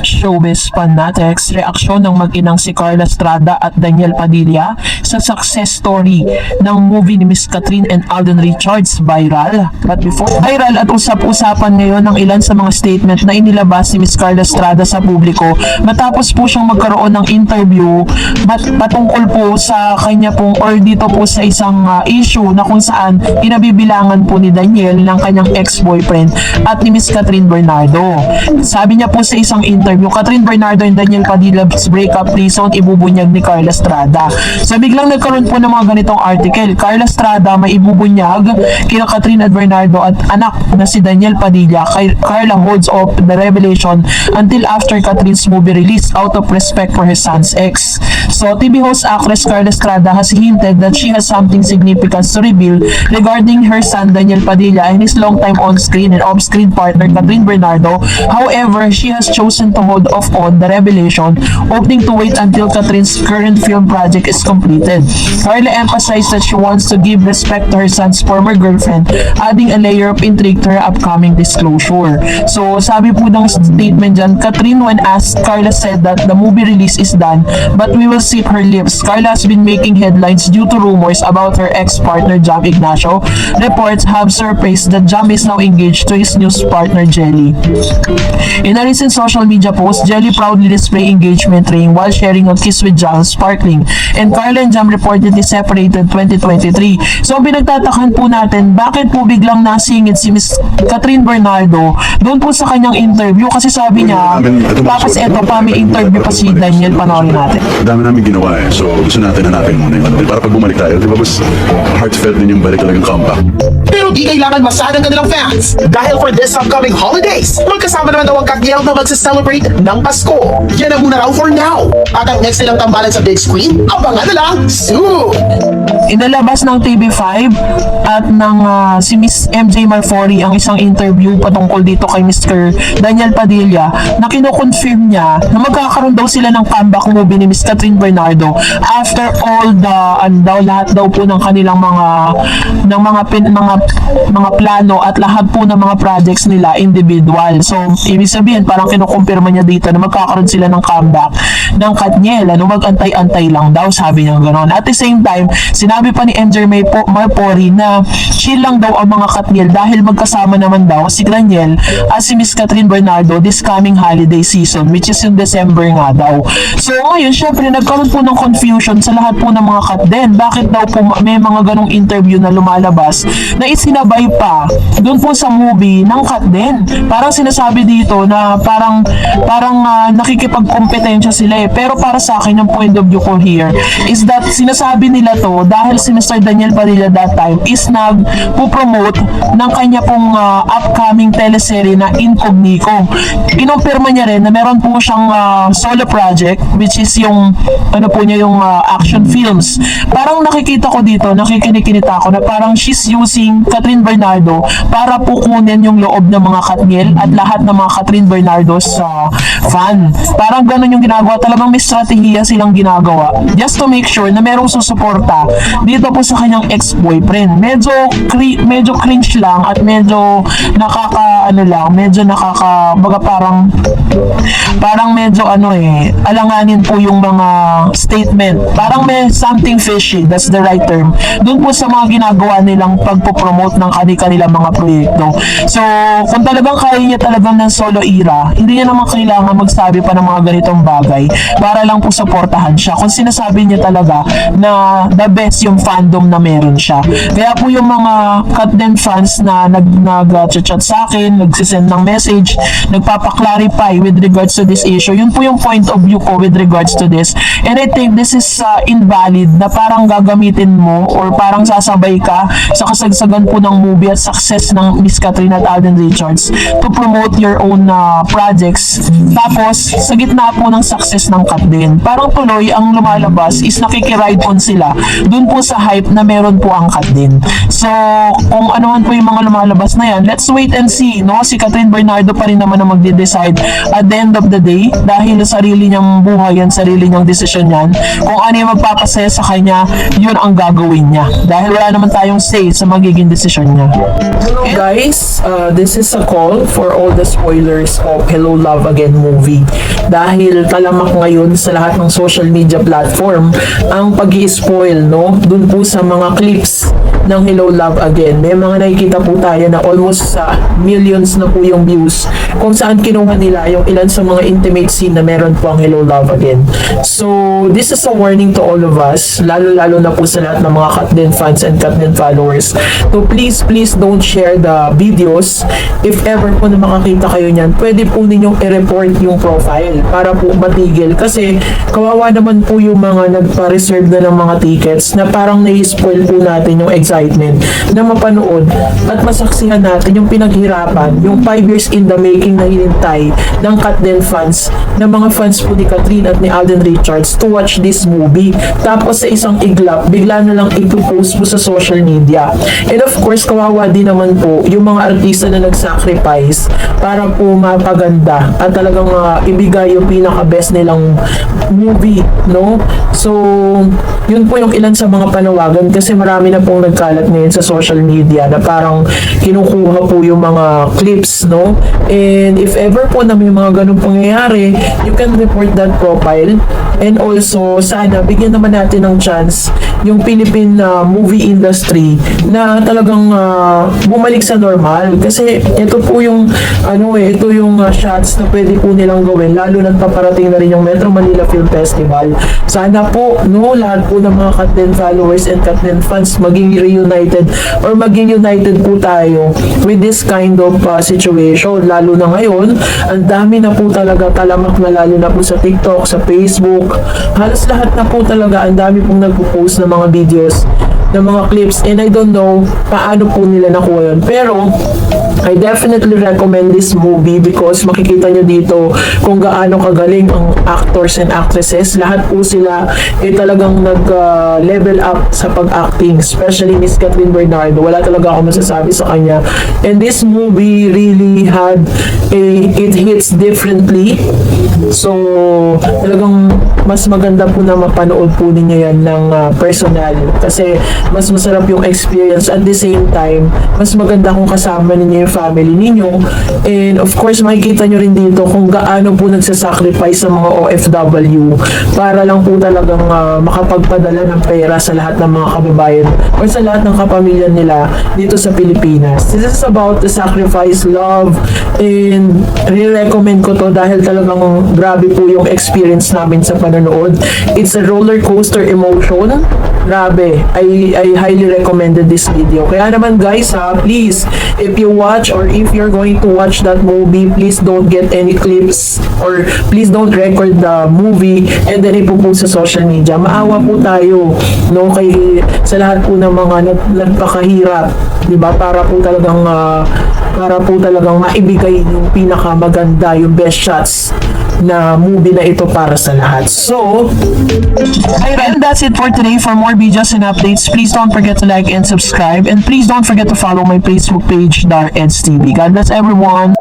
Showbiz Fanatics, reaksyon ng mag-inang si Carla Estrada at Daniel Padilla sa success story ng movie ni Miss Catherine and Alden Richards viral. But before viral at usap-usapan ngayon ng ilan sa mga statement na inilabas ni Miss Carla Estrada sa publiko matapos po siyang magkaroon ng interview patungkol po sa kanya pong or dito po sa isang issue na kung saan pinabibilangan po ni Daniel ng kanyang ex-boyfriend at ni Miss Catherine Bernardo. Sabi niya po sa isang interview, Catherine Bernardo and Daniel Padilla's breakup reason ibubunyag ni Carla Estrada. So biglang nagkaroon po ng mga ganitong article. Carla Estrada may ibubunyag kina Catherine at Bernardo at anak na si Daniel Padilla. Carla holds off the revelation until after Catherine's movie release out of respect for her son's ex. So TV host actress Carla Estrada has hinted that she has something significant to reveal regarding her son Daniel Padilla and his longtime on-screen and off-screen partner Catherine Bernardo. However, she has chosen to hold off on the revelation, opting to wait until Catherine's current film project is completed. Carla emphasized that she wants to give respect to her son's former girlfriend, adding a layer of intrigue to her upcoming disclosure. So, sabi po ng statement dyan, Catherine, when asked, Carla said that the movie release is done, but we will sip her lips. Carla has been making headlines due to rumors about her ex-partner Jam Ignacio. Reports have surfaced that Jam is now engaged to his new partner Jelly. In a recent social media post, Jelly proudly displayed engagement ring while sharing a kiss with Jam sparkling, and Carla and Jam reportedly separated 2023. So pinagtatakan po natin, bakit po biglang nasingit si Miss Catherine Bernardo doon po sa kanyang interview, kasi sabi niya, tapos eto pa may interview pa si Daniel, panoorin natin. Dami namin ginawa so gusto natin hanapin muna yung para pag bumalik tayo, di ba mas heartfelt din yung balik talagang comeback. Pero di kailangan masad ang kanilang fans dahil for this upcoming holidays, magkasama naman daw ang Katniel na magsa-celebrate ng Pasko. Yan ang muna raw for now. At ang next nilang tambalan sa big screen, abangan na lang soon! Inalabas ng TV5 at ng si Miss MJ Marfori ang isang interview patungkol dito kay Mr. Daniel Padilla na kino-confirm niya na magkakaroon daw sila ng comeback movie ni Miss Catherine Bernardo after all the lahat daw po ng kanilang mga plano at lahat po ng mga projects nila individual. So ibig sabihin parang kinukumpirma niya dito na magkakaroon sila ng comeback ng Katniel, magantay-antay lang daw, sabi niya gano'n. At the same time, sinabi pa ni MJ Marfori na chill lang daw ang mga Katniel dahil magkasama naman daw si Daniel at si Miss Catherine Bernardo this coming holiday season, which is yung December nga daw. So ngayon, syempre nagkaroon po ng confusion sa lahat po ng mga Katden. Bakit daw po may mga ganong interview na lumalabas na isinabay pa doon po sa movie ng Katden? Parang sinasabi dito na parang nakikipagkompetensya sila eh. Pero para sa akin, yung point of view ko here is that sinasabi nila to dahil si Mr. Daniel Padilla that time is nagpo-promote ng kanya pong upcoming teleserye na Incognito. Kinumpirma niya rin na meron po siyang solo project which is yung action films. Parang nakikita ko dito, nakikinikinita ko na parang she's using Catherine Bernardo para po kunin yung loob ng mga Katniel at lahat ng mga Catherine Bernardo's fan. Parang ganun yung ginagawa. Talagang may strategiya silang ginagawa just to make sure na merong susuporta dito po sa kanyang ex-boyfriend. Medyo cringe lang at medyo parang medyo alanganin po yung mga statement. Parang may something fishy, that's the right term. Doon po sa mga ginagawa nilang pagpo-promote ng kanilang mga proyekto. So, kung talagang kaya niya talagang ng solo era, hindi niya naman kailangan magsabi pa ng mga ganitong bagay para lang po supportahan siya. Kung sinasabi niya talaga na the best yung fandom na meron siya. Kaya po yung mga Katden fans na nag-chat sa akin, nagsisend ng message, nagpapaklarify with regards to this issue. Yun po yung point of view ko with regards to this. And I think this is invalid na parang gagamitin mo or parang sasabay ka sa kasagsagan po ng movie at success ng Miss Catherine at Alden Richards to promote your own projects. Tapos, sa gitna po ng success ng Katden, parang tuloy ang lumalabas is nakikiride on sila dun po sa hype na meron po angkat din. So, kung ano man po yung mga lumalabas na yan, let's wait and see, no? Si Catherine Bernardo pa rin naman ang magde-decide at the end of the day, dahil sarili niyang buhay yan, sarili niyang desisyon yan, kung ano yung magpapasaya sa kanya, yun ang gagawin niya. Dahil wala naman tayong say sa magiging desisyon niya. Hello guys, this is a call for all the spoilers of Hello Love Again movie. Dahil talamak ngayon sa lahat ng social media platform ang pag-i-spoil, no? Dun po sa mga clips ng Hello Love Again. May mga nakikita po tayo na almost sa millions na po yung views kung saan kinuha nila yung ilan sa mga intimate scene na meron po ang Hello Love Again. So, this is a warning to all of us, lalo-lalo na po sa lahat ng mga Katden fans and Katden followers. So, please don't share the videos. If ever po na makakita kayo niyan, pwede po ninyong i-report yung profile para po matigil. Kasi, kawawa naman po yung mga nagpa-reserve na ng mga tickets na parang nai-spoil po natin yung excitement na mapanood at masaksihan natin yung pinaghirapan, yung 5 years in the making na hinintay ng Katden fans, ng mga fans po ni Catherine at ni Alden Richards to watch this movie. Tapos sa isang iglap, bigla na lang ipopost po sa social media. And of course, kawawa din naman po yung mga artista na nag-sacrifice para po mapaganda at talagang ibigay yung pinaka-best nilang movie, no? So, yun po yung ilan sa mga panawagan kasi marami na pong nagkalat ngayon sa social media na parang kinukuha po yung mga clips, no? And if ever po na may mga ganun pangyayari, you can report that profile. And also, sana bigyan naman natin ng chance yung Philippine movie industry na talagang bumalik sa normal. Kasi ito po yung ito yung shots na pwede po nilang gawin, lalo na paparating na rin yung Metro Manila Film Festival. Sana po, no, lahat po ng mga Katden followers and Katden fans maging reunited or maging united po tayo with this kind of situation. Lalo na ngayon, ang dami na po talaga talamak na, lalo na po sa TikTok, sa Facebook, halos lahat na po talaga, ang dami pong nagpo-post ng mga videos, ng mga clips, and I don't know paano po nila nakuha yun. Pero I definitely recommend this movie because makikita nyo dito kung gaano kagaling ang actors and actresses. Lahat po sila talagang nag-level up sa pag-acting, especially Miss Catherine Bernardo. Wala talaga ako masasabi sa kanya. And this movie really it hits differently. So, talagang mas maganda po na mapanood po ninyo yan ng personal kasi mas masarap yung experience. At the same time, mas maganda kung kasama ninyo yung family ninyo. And of course, makikita nyo rin dito kung gaano po nagsasacrifice sa mga OFW para lang po talagang makapagpadala ng pera sa lahat ng mga kababayan or sa lahat ng kapamilya nila dito sa Pilipinas. This is about the sacrifice, love, and re-recommend ko to dahil talagang grabe po yung experience namin sa panonood. It's a roller coaster emotion. Grabe. I highly recommended this video. Kaya naman guys please, if you watch or if you're going to watch that movie, please don't get any clips or please don't record the movie and then ipopost sa social media. Maawa po tayo, no, sa lahat po ng mga nagpakahirap, di ba, para po talagang maibigay yung pinakamaganda, yung best shots na movie na ito para sa lahat. So, and that's it for today. For more videos and updates, please don't forget to like and subscribe, and please don't forget to follow my Facebook page, Dar Eds TV. God bless everyone.